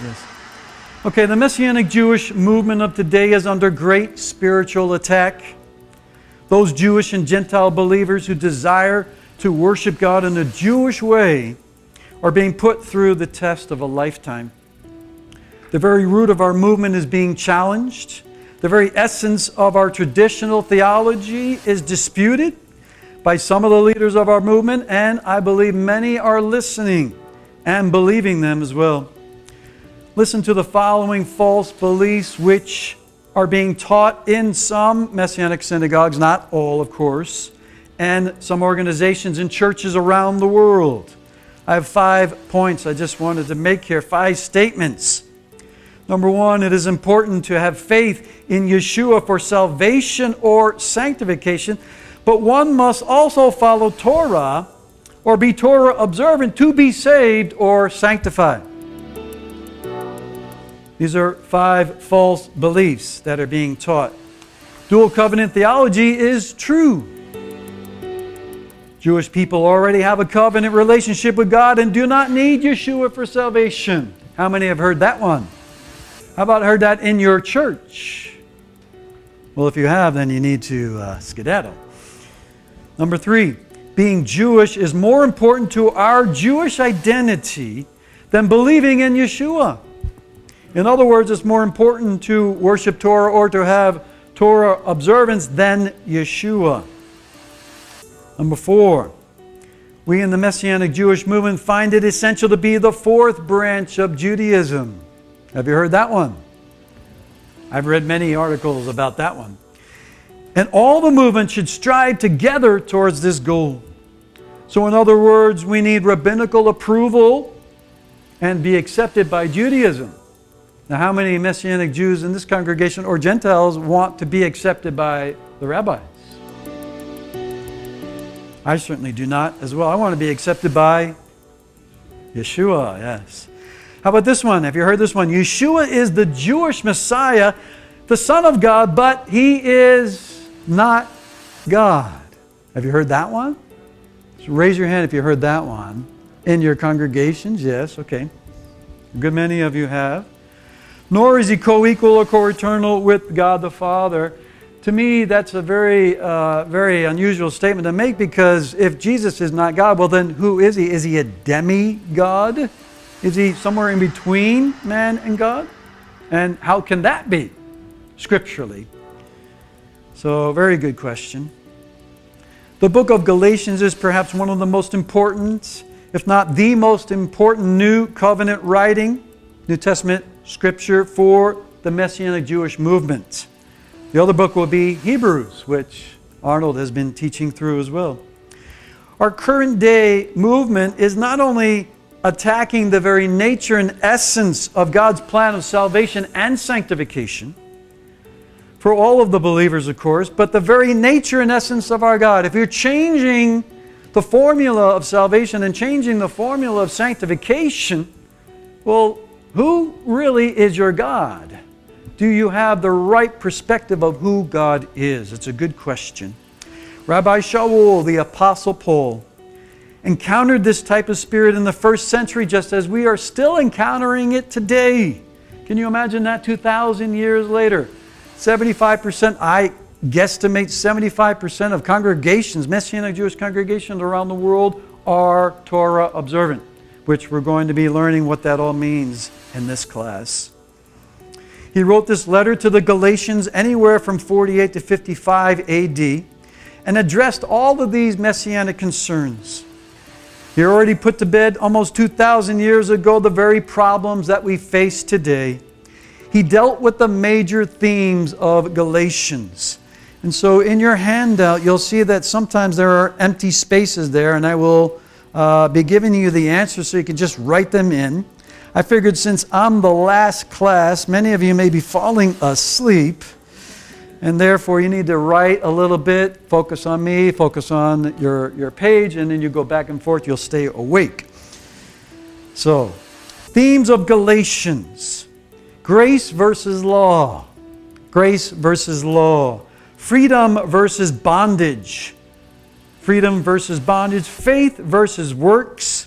Yes. Okay, the Messianic Jewish movement of today is under great spiritual attack. Those Jewish and Gentile believers who desire to worship God in a Jewish way are being put through the test of a lifetime. The very root of our movement is being challenged. The very essence of our traditional theology is disputed by some of the leaders of our movement, and I believe many are listening and believing them as well. Listen to the following false beliefs which are being taught in some Messianic synagogues, not all, of course, and some organizations and churches around the world. I have 5 points I just wanted to make here, 5 statements. Number 1, it is important to have faith in Yeshua for salvation or sanctification, but one must also follow Torah or be Torah observant to be saved or sanctified. These are 5 false beliefs that are being taught. Dual covenant theology is true. Jewish people already have a covenant relationship with God and do not need Yeshua for salvation. How many have heard that one? How about heard that in your church? Well, if you have, then you need to skedaddle. Number 3, being Jewish is more important to our Jewish identity than believing in Yeshua. In other words, it's more important to worship Torah or to have Torah observance than Yeshua. Number 4, we in the Messianic Jewish movement find it essential to be the 4th branch of Judaism. Have you heard that one? I've read many articles about that one. And all the movement should strive together towards this goal. So in other words, we need rabbinical approval and be accepted by Judaism. Now, how many Messianic Jews in this congregation or Gentiles want to be accepted by the rabbis? I certainly do not as well. I want to be accepted by Yeshua, yes. How about this one? Have you heard this one? Yeshua is the Jewish Messiah, the Son of God, but He is not God. Have you heard that one? So raise your hand if you heard that one. In your congregations, yes, okay. A good many of you have. Nor is He co-equal or co-eternal with God the Father. To me, that's a very unusual statement to make, because if Jesus is not God, well then who is He? Is He a demigod? Is He somewhere in between man and God? And how can that be scripturally? So, very good question. The book of Galatians is perhaps one of the most important, if not the most important, New Covenant writing, New Testament scripture for the Messianic Jewish movement. The other book will be Hebrews, which Arnold has been teaching through as well. Our current day movement is not only attacking the very nature and essence of God's plan of salvation and sanctification for all of the believers, of course, but the very nature and essence of our God. If you're changing the formula of salvation and changing the formula of sanctification, well, who really is your God? Do you have the right perspective of who God is? It's a good question. Rabbi Shaul, the Apostle Paul, encountered this type of spirit in the first century, just as we are still encountering it today. Can you imagine that 2,000 years later? 75%, I guesstimate 75% of congregations, Messianic Jewish congregations around the world, are Torah observant, which we're going to be learning what that all means in this class. He wrote this letter to the Galatians anywhere from 48 to 55 AD and addressed all of these Messianic concerns. He already put to bed almost 2,000 years ago the very problems that we face today. He dealt with the major themes of Galatians. And so in your handout, you'll see that sometimes there are empty spaces there, and I will be giving you the answers so you can just write them in. I figured since I'm the last class, many of you may be falling asleep, and therefore you need to write a little bit, focus on me, focus on your page, and then you go back and forth, you'll stay awake. So, themes of Galatians: grace versus law, grace versus law, freedom versus bondage, freedom versus bondage, faith versus works,